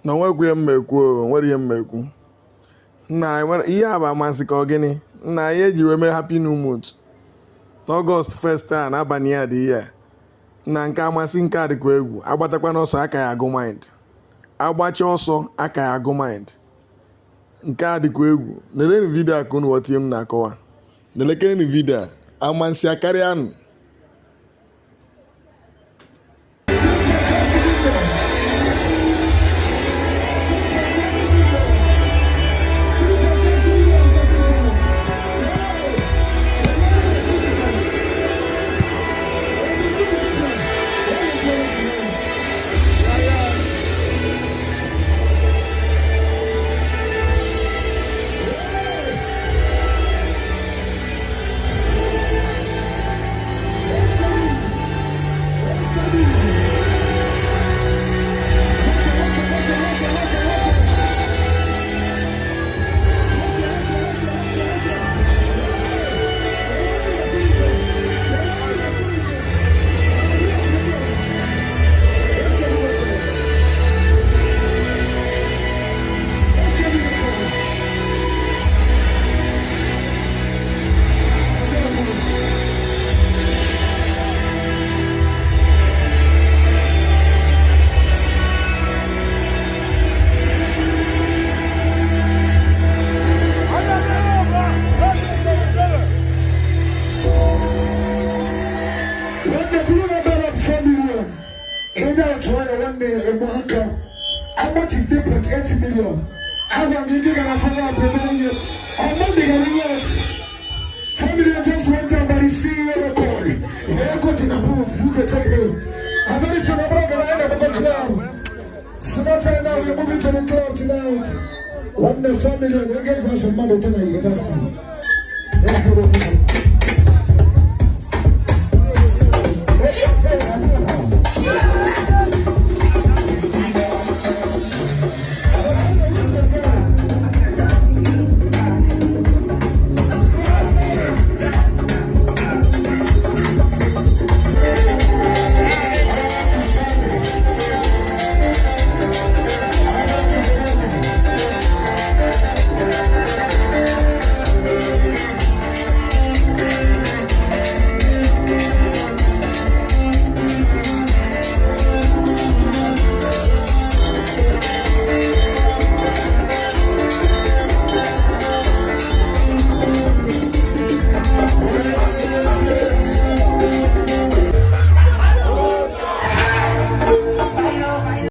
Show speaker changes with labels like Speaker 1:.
Speaker 1: na onwekwe mmekwu nwere ihe mmekwu na ihe a bụ amasị ka ọ gịnị na ihe eji wee mee happy new month n'Ọgọst 1st a n'abalị ya dị ihe na nke amasị nke a dịkwa egwu agbatakwa n'ọsọ aka ya agụ mind agbacha ọsọ aka ya agụ mind nke a dịkwa egwu nelenu vidio a ka unu ghọta ihe m na-akọwa nelekere vidio a amasị akarịa nụ.
Speaker 2: How much is different? 8 million. How am I going to follow up the million? I'm not going to get 4 million just went out by the CEO record. They got in a book. You can take me. I'm very sure I'm not going to end up at the club. So that's why now we're moving to the club tonight. 1 million. You get us some money tonight. That's it. Let's go.